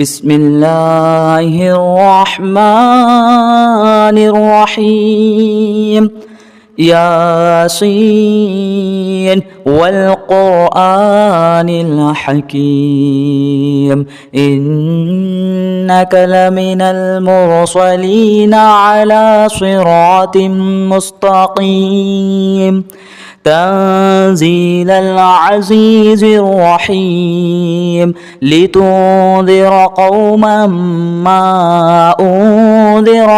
بسم الله الرحمن الرحيم. ياسين والقرآن الحكيم إنك لمن المرسلين على صراط مستقيم تنزيل العزيز الرحيم لتنذر قوما ما أنذر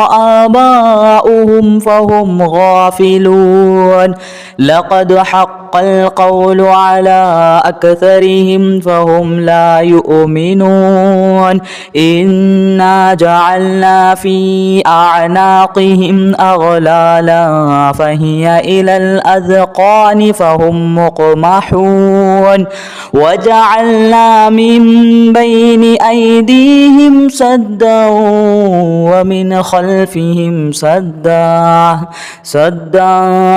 آباؤهم فهم غافلون لقد حق القول على أكثرهم فهم لا يؤمنون إنا جعلنا في أعناقهم أغلالا فهي إلى الأذقان فهم مقمحون وجعلنا من بين أيديهم سدا ومن خلفهم سدا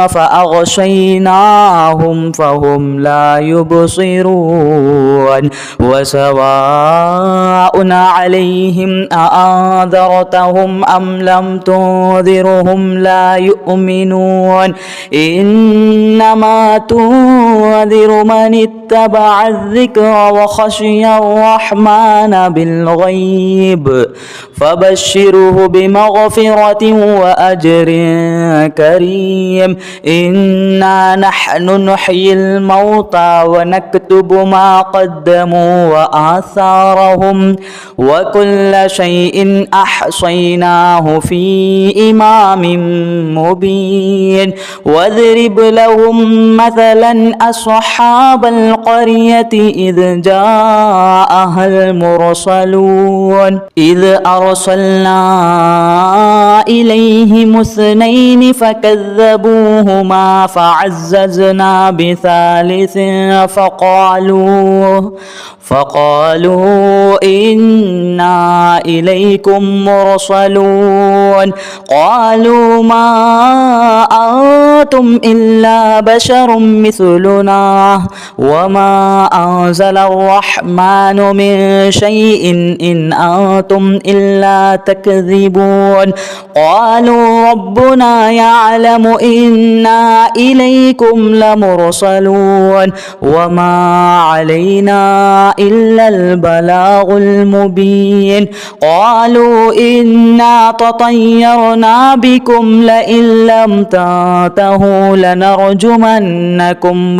فأغشيناهم فهم لا يبصرون وسواء عليهم أأنذرتهم أم لم تنذرهم لا يؤمنون إنما تنذر من اتبع الذكر وخشي الرحمن بالغيب فبشره بمغفرة وأجر كريم إنا نحن نحيي الموتى ونكتب ما قدموا وآثارهم وكل شيء أحصيناه في إمام مبين واضرب لهم مثلا أصحاب القرية إذ جاءها المرسلون إذ أرسلنا إليهم اثنين فكذبوهما فعززنا بثالث فقالوا إنا إليكم مرسلون قالوا ما أنتم إلا بشر مثلنا وما أنزل الرحمن من شيء إن أنتم إلا تكذبون قالوا ربنا يعلم إنا إليكم لمرسلون وما علينا إلا البلاغ المبين قالوا إنا تطيرنا بكم لئن لم تنتهوا لنرجمنكم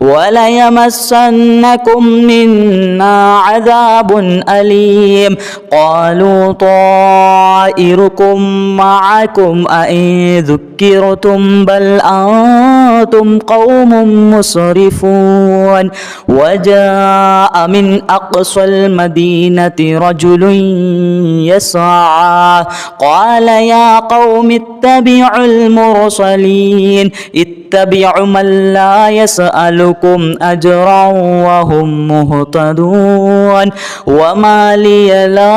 وليمسنكم منا عذاب أليم قالوا طائركم معكم أئن ذكرتم بل أنتم قوم مسرفون وجاء من أقصى المدينة رجل يسعى قال يا قوم اتبعوا المرسلين اتبعوا من لا يسألكم أجرا وهم مهتدون وما لي لا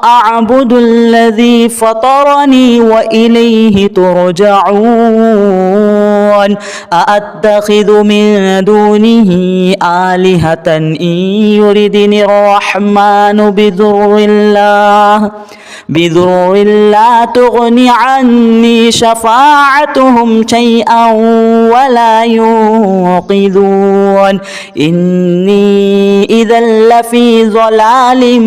أعبد الذي فطرني وإليه ترجعون أأتخذ من دونه آلهة إن يردني الرحمن بضر لا تغني عني شفاعتهم شيئا ولا ينقذون إني إذا لفي ضلال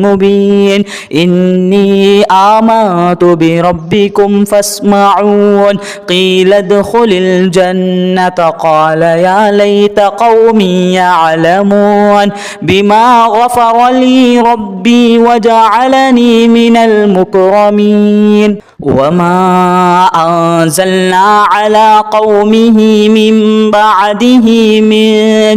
مبين إني آمنت بربكم فاسمعون قيل ادخل الجنة قال يا ليت قومي يعلمون بما غفر لي ربي وجعلني من المكرمين وما أنزلنا على قومه من بعده من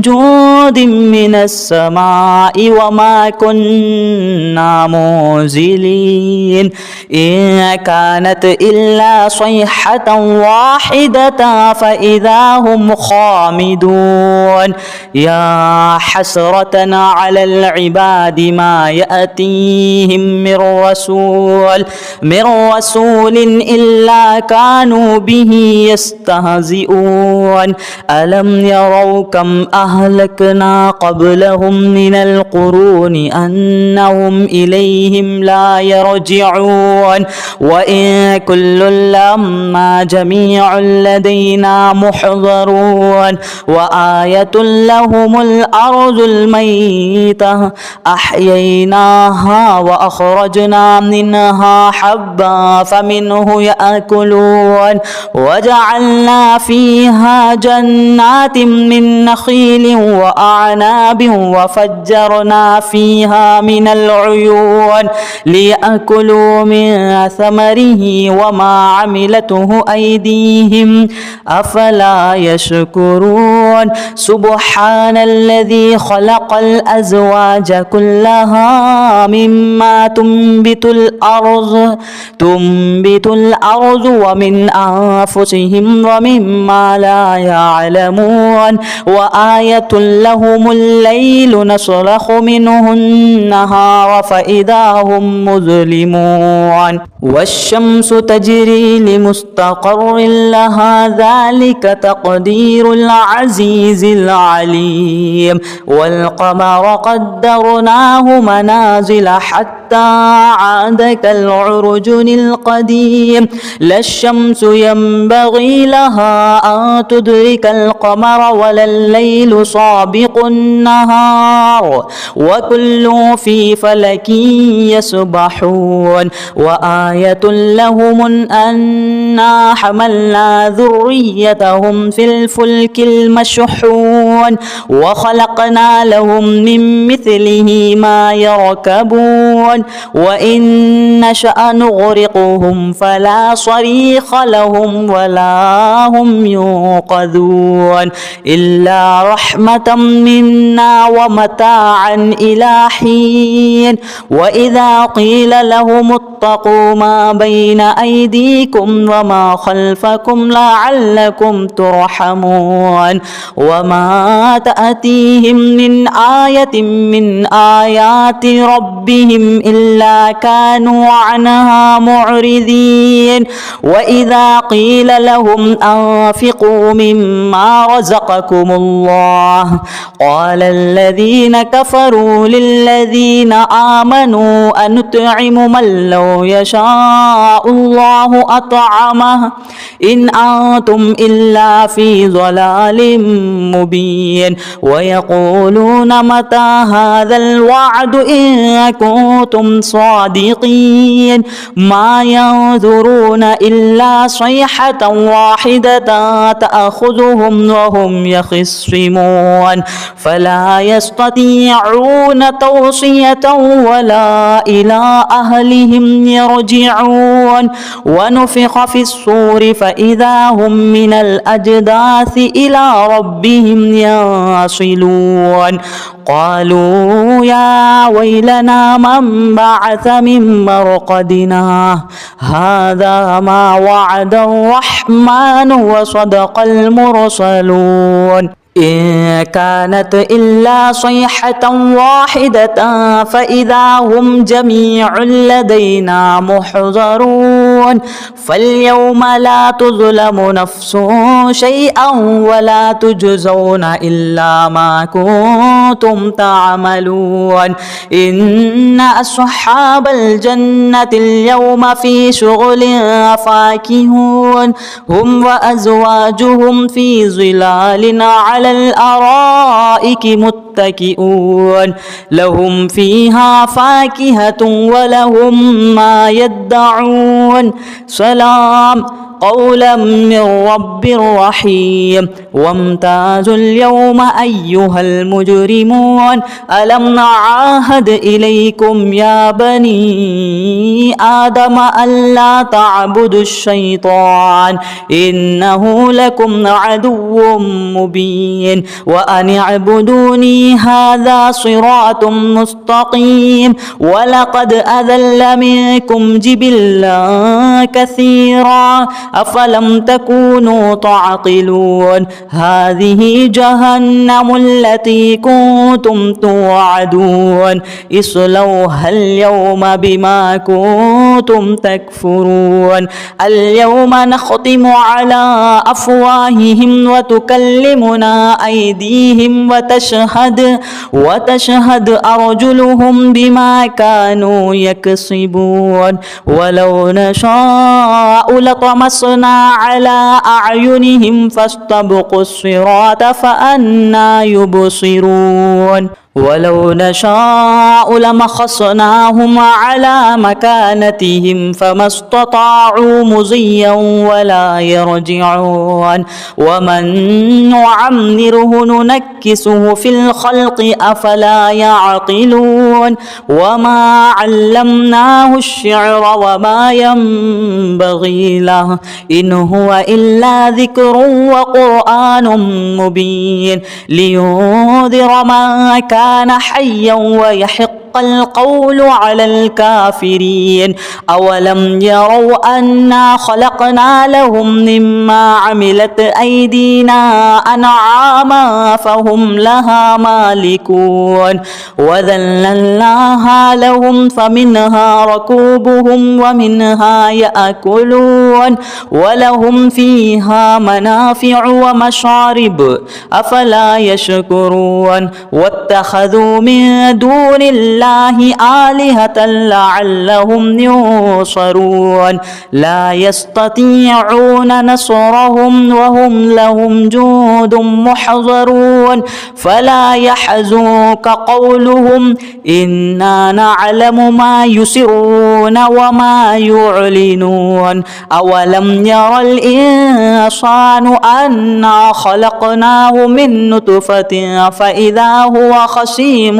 جود من السماء وما كنا منزلين إن كانت إلا صيحة واحدة فإذا هم خامدون يا حسرة على العباد ما يأتيهم من رسول إلا كانوا به يستهزئون ألم يروا كم أهلكنا قبلهم من القرون أنهم إليهم لا يرجعون وإن كل لما جميع لدينا محضرون وآية لهم الأرض الميتة أحييناها وأخرجنا منها حبا فمنه يأكلون وجعلنا فيها جنات من نخيل وأعناب وفجرنا فيها من العيون ليأكلوا من ثمره وما عملته أيديهم أفلا يشكرون سبحان الذي خلق الأزواج كلها مما تنبت الأرض ومن أنفسهم ومما لا يعلمون وآية لهم الليل نسلخ منه النهار فإذا هم مظلمون والشمس تجري لمستقر لها ذلك تقدير العزيز العليم والقمر قدرناه منازل حتى عاد كالعرجن القديم لا الشمس ينبغي لها أن تدرك القمر ولا الليل سابق النهار وكل في فلك يسبحون وآية لهم أنا حملنا ذريتهم في الفلك المشحون وخلقنا لهم من مثله ما يركبون وإن نشأ نغرقهم فلا صريخ لهم ولا هم ينقذون إلا رحمة منا ومتاعا إلى حين وإذا قيل لهم اتقوا ما بين أيديكم وما خلفكم لعلكم ترحمون وما تأتيهم من آية من آيات ربهم إلا كانوا عنها معرضين وإذا قيل لهم أنفقوا مما رزقكم الله قال الذين كفروا للذين آمنوا أنطعم من لو يشاء الله أطعمه إن أنتم إلا في ضلال مبين ويقولون متى هذا الوعد إن كنتم صادقين ما ينظرون إلا صيحة واحدة تأخذهم وهم يخصمون فلا يستطيعون توصية ولا إلى أهلهم يرجعون ونفخ في الصور فإذا هم من الأجداث إلى ربهم ينصلون قالوا يا ويلنا من بعث من مرقدنا هذا ما وعد الرحمن وصدق المرسلون إن كانت إلا صيحة واحدة فإذا هم جميع لدينا محضرون فاليوم لا تظلم نفس شيئا ولا تجزون إلا ما كنتم تعملون إن أصحاب الجنة اليوم في شغل فاكهون هم وأزواجهم في ظلال على الأرائك متكئون لهم فيها فاكهة ولهم ما يدعون سلام قولا من رب رحيم وامتازوا اليوم أيها المجرمون ألم نعاهد إليكم يا بني آدم ألا تعبدوا الشيطان إنه لكم عدو مبين وأن اعبدوني هذا صراط مستقيم ولقد أذل منكم جبلا كثيرا أفلم تكونوا تعقلون هذه جهنم التي كنتم توعدون اصلوها اليوم بما كنتم تكفرون اليوم نختم على أفواههم وتكلمنا أيديهم وتشهد أرجلهم بما كانوا يكسبون ولو نشاء لطمسنا على أعينهم فاستبقوا الصراط فأنى يبصرون ولو نشاء لمخصناهم على مكانتهم فما استطاعوا مضيا ولا يرجعون ومن نعمره ننكسه في الخلق أفلا يعقلون وما علمناه الشعر وما ينبغي له إن هو إلا ذكر وقرآن مبين لينذر من كان حيا ويحق القول على الكافرين أولم يروا أنا خلقنا لهم مما عملت أيدينا أنعاما فهم لها مالكون وذللناها لهم فمنها ركوبهم ومنها يأكلون ولهم فيها منافع ومشارب أفلا يشكرون واتخذوا من دون الله آلهة لعلهم ينصرون لا يستطيعون نصرهم وهم لهم جند محضرون فلا يحزنك قولهم إنا نعلم ما يسرون وما يعلنون أولم ير الإنسان أنا خلقناه من نطفة فإذا هو خصيم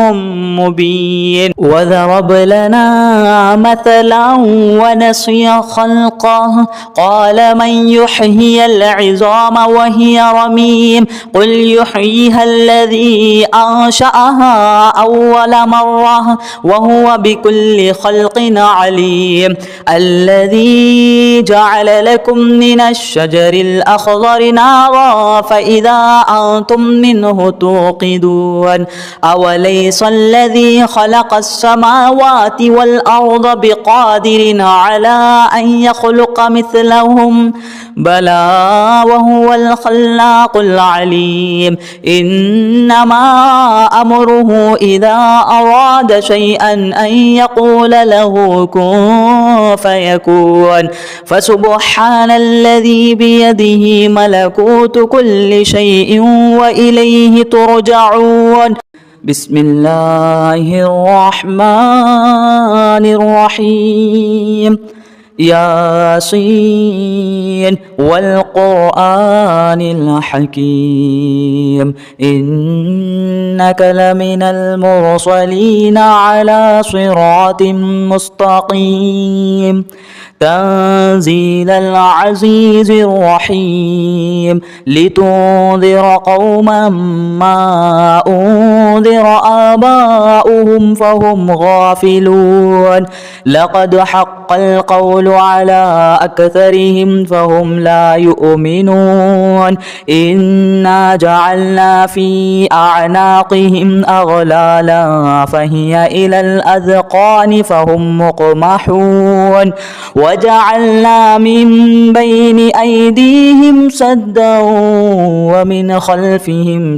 مبين وضرب لنا مثلا ونسي خلقه قال من يحيي العظام وهي رميم قل يحييها الذي أنشأها أول مرة وهو بكل خلق عليم الذي جعل لكم من الشجر الأخضر نارا فإذا أنتم منه توقدون أوليس الذي خلق السماوات والأرض بقادر على أن يخلق مثلهم بلى وهو الخلاق العليم إنما أمره إذا أراد شيئا أن يقول له كن فيكون فسبحان الذي بيده ملكوت كل شيء وإليه ترجعون بسم الله الرحمن الرحيم ياسين والقرآن الحكيم إنك لمن المرسلين على صراط مستقيم تنزيل العزيز الرحيم لتنذر قوما ما أنذر آباؤهم فهم غافلون لقد حق القول على أكثرهم فهم لا يؤمنون إنا جعلنا في أعناقهم أغلالا فهي إلى الأذقان فهم مقمحون وجعلنا من بين أيديهم سدا ومن خلفهم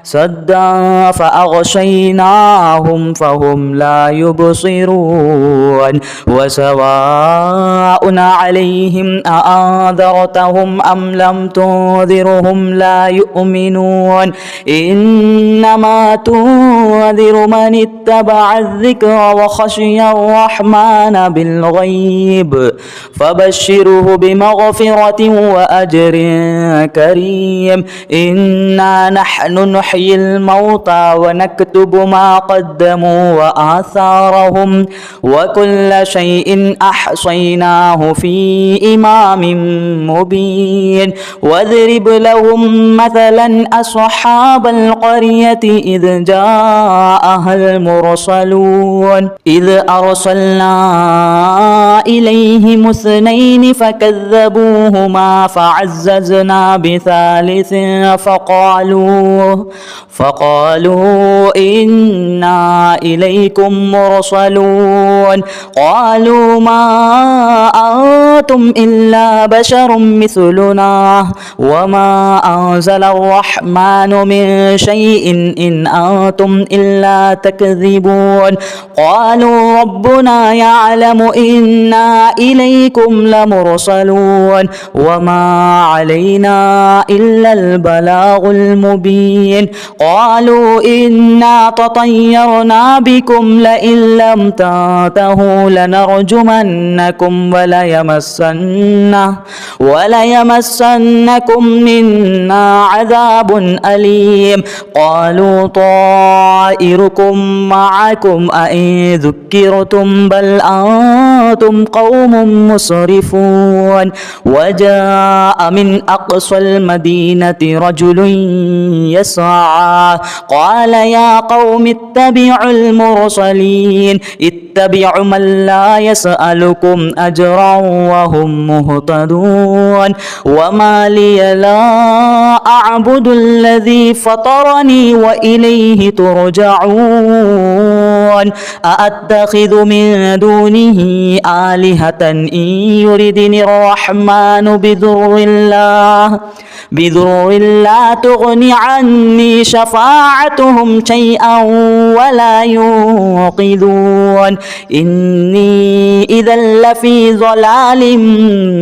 سدا فأغشيناهم فهم لا يبصرون وسواء عليهم أأنذرتهم أم لم تنذرهم لا يؤمنون إنما تنذر من اتبع الذكر وخشي الرحمن بالغيب فبشره بمغفرة وأجر كريم إنا نحن نحيي الموتى ونكتب ما قدموا وآثارهم وكل شيء أحصيناه في إمام مبين واضرب لهم مثلا أصحاب القرية إذ جاءها المرسلون إذ أرسلنا إليهم اثنين فكذبوهما فعززنا بثالث فقالوا إنا إليكم مرسلون. قالوا ما أنتم إلا بشر مثلنا وما أنزل الرحمن من شيء إن أنتم إلا تكذبون. قالوا ربنا يعلم إنا إليكم لمرسلون وما علينا إلا البلاغ المبين. قالوا إنا تطيرنا بكم لئن لم تنتهوا لنرجمنكم وليمسنكم منا عذاب أليم. قالوا طائركم معكم أئن ذكرتم بل أنتم قوم مسرفون. وجاء من أقصى المدينة رجل يسعى قال يا قوم اتبعوا المرسلين اتبعوا من لا يسألكم أجرا وهم مهتدون. وما لي لا أعبد الذي فطرني وإليه ترجعون. أأتخذ من دونه آلهة إن يردني الرحمن بضر لا تغني عني شفاعتهم شيئا ولا ينقذون. إني إذا لفي ضلال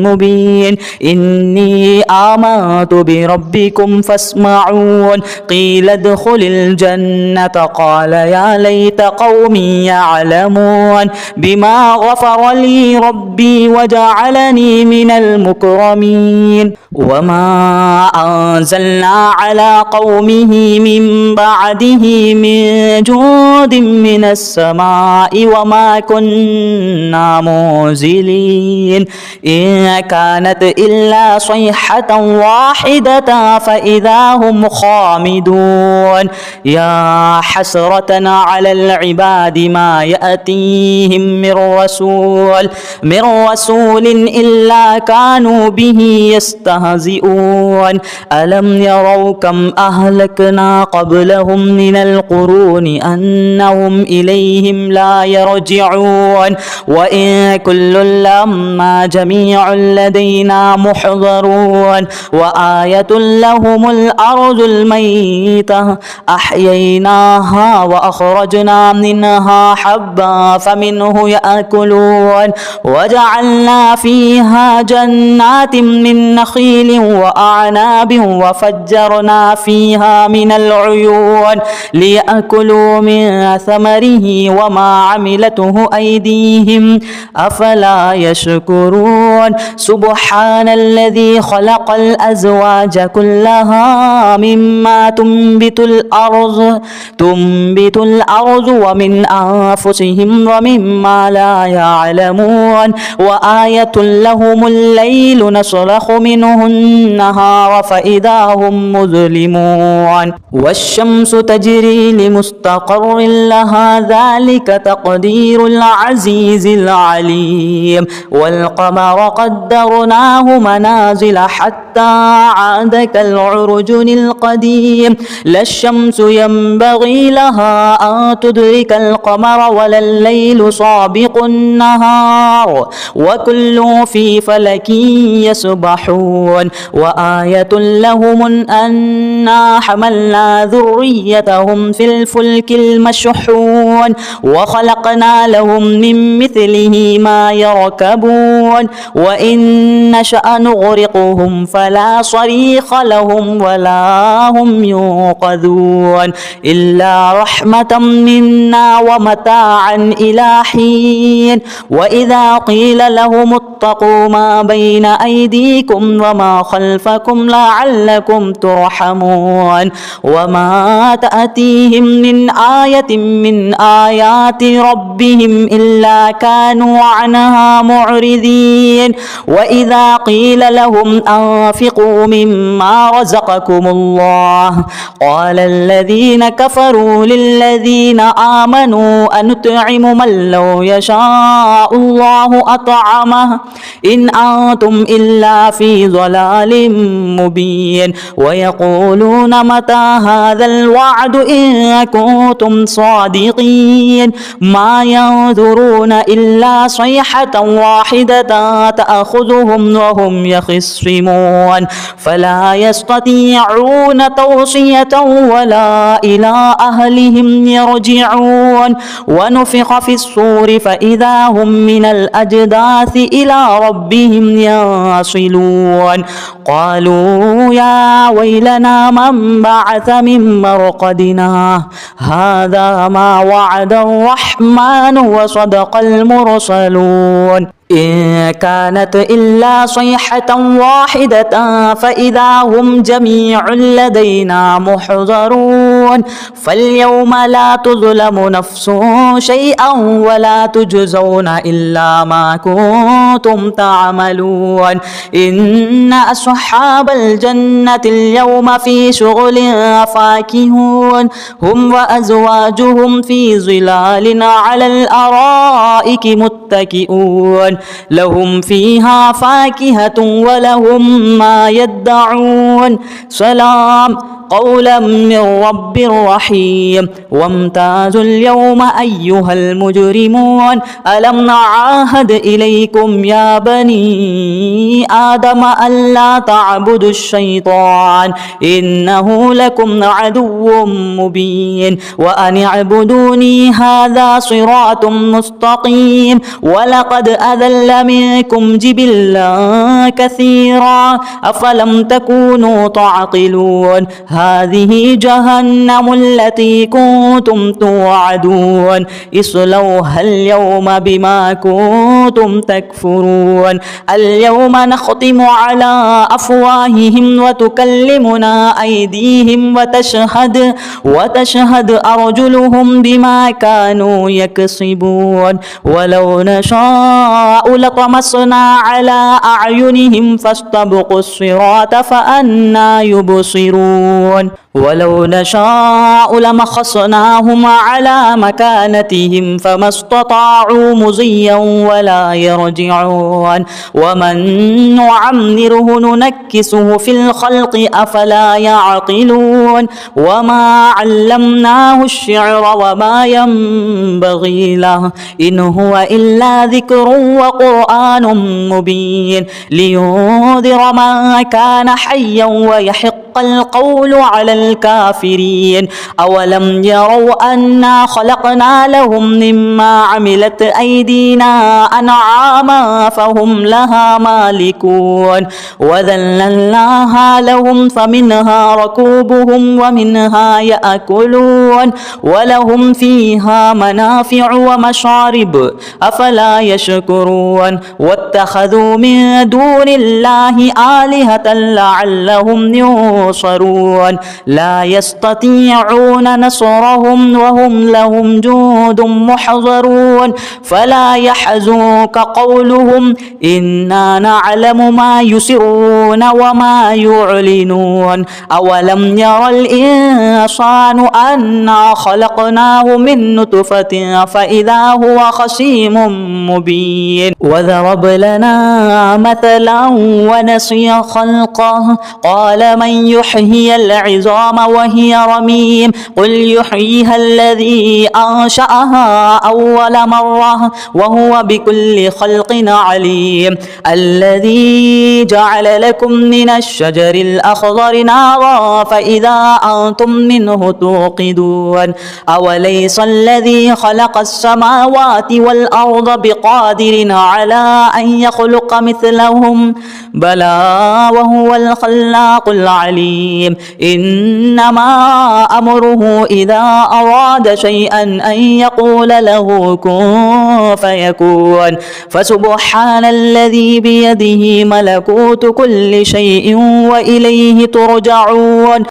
مبين. إني آمنت بربكم فاسمعون. قيل ادخل الجنة قال يا ليت قومي يعلمون بما غفر لي ربي وجعلني من المكرمين. وما أنزلنا على قومه من بعده من جود من السماء وما كنا منزلين. إن كانت إلا صيحة واحدة فإذا هم خامدون. يا حسرة على العباد ما يأتيهم من رسول إلا كانوا به يستهزئون. ألم يروا كم أهلكنا قبلهم من القرون أنهم إليهم لا يرجعون. وإن كل لما جميع لدينا محضرون. وآية لهم الأرض الميتة أحييناها وأخرجنا منها حبا فمنه يأكلون. وجعلنا فيها جنات من نخيل وأعناب وفجرنا فيها من العيون ليأكلوا من ثمره وما عملته أيديهم أفلا يشكرون. سبحان الذي خلق الأزواج كلها مما تنبت الأرض ومن أنفسهم ومما لا يعلمون. وآية لهم الليل نسلخ منه النهار فإذا هم مظلمون. والشمس تجري لمستقر لها ذلك تقدير العزيز العليم. والقمر قدرناه منازل حتى عاد كالعرجن القديم. لا الشمس ينبغي لها أن تدرك القمر ولا الليل سابق النهار وكل في فلك يسبحون. وآية لهم أنا حملنا ذريتهم في الفلك المشحون وخلقنا لهم من مثله ما يركبون. وإن نشأ نغرقهم فلا صريخ لهم ولا هم ينقذون إلا رحمة منا ومتاعا إلى حين. وإذا قيل لهم اتقوا ما بين أيديكم وما خلفكم لعلكم ترحمون. وما تأتيهم من آية من آيات ربهم إلا كانوا عنها معرضين. وإذا قيل لهم أنفقوا مما رزقكم الله قال الذين كفروا للذين آمنوا آمنوا أنطعم من لو يشاء الله أطعمه إن أنتم إلا في ضلال مبين ويقولون متى هذا الوعد إن كنتم صادقين ما ينظرون إلا صيحة واحدة تأخذهم وهم يخصمون فلا يستطيعون توصية ولا إلى أهلهم يرجعون ونفخ في الصور فإذا هم من الأجداث إلى ربهم ينصلون قالوا يا ويلنا من بعث من مرقدنا هذا ما وعد الرحمن وصدق المرسلون إن كانت إلا صيحة واحدة فإذا هم جميع لدينا محضرون فاليوم لا تظلم نفس شيئا ولا تجزون إلا ما كنتم تعملون إن أصحاب الجنة اليوم في شغل فاكهون هم وأزواجهم في ظلال على الأرائك متكئون لهم فيها فاكهة ولهم ما يدعون سلام قولا من رب رحيم وامتازوا اليوم أيها المجرمون ألم نعاهد إليكم يا بني آدم ألا تعبدوا الشيطان إنه لكم عدو مبين وأن اعبدوني هذا صراط مستقيم ولقد أذل منكم جبلا كثيرا أفلم تكونوا تعقلون هذه جهنم التي كنتم توعدون اصلوها اليوم بما كنتم تكفرون اليوم نختم على أفواههم وتكلمنا أيديهم وتشهد أرجلهم بما كانوا يكسبون ولو نشاء لطمسنا على أعينهم فاستبقوا الصراط فأنى يبصرون ولو نشاء لمخصناهم على مكانتهم فما استطاعوا مضيا ولا يرجعون ومن نعمره ننكسه في الخلق أفلا يعقلون وما علمناه الشعر وما ينبغي له إن هو إلا ذكر وقرآن مبين لينذر من كان حيا ويحق القول على الكافرين أولم يروا أنا خلقنا لهم مما عملت أيدينا أنعاما فهم لها مالكون وذللناها لهم فمنها ركوبهم ومنها يأكلون ولهم فيها منافع ومشارب أفلا يشكرون واتخذوا من دون الله آلهة لعلهم ينصرون لا يستطيعون نصرهم وهم لهم جند محضرون فلا يحزنك قولهم إنا نعلم ما يسرون وما يعلنون أولم ير الإنسان أنا خلقناه من نطفة فإذا هو خصيم مبين وضرب لنا مثلا ونسي خلقه قال من يحيي العظام وهي رميم قل يحييها الذي أنشأها أول مرة وهو بكل خلق عليم الذي جعل لكم من الشجر الأخضر نارا فإذا أنتم منه توقدون أوليس الذي خلق السماوات والأرض بقادر على أن يخلق مثلهم بلى وهو الخلاق العليم إنما أمره إذا أراد شيئا أن يقول له كن فيكون فسبحان الذي بيده ملكوت كل شيء وإليه ترجعون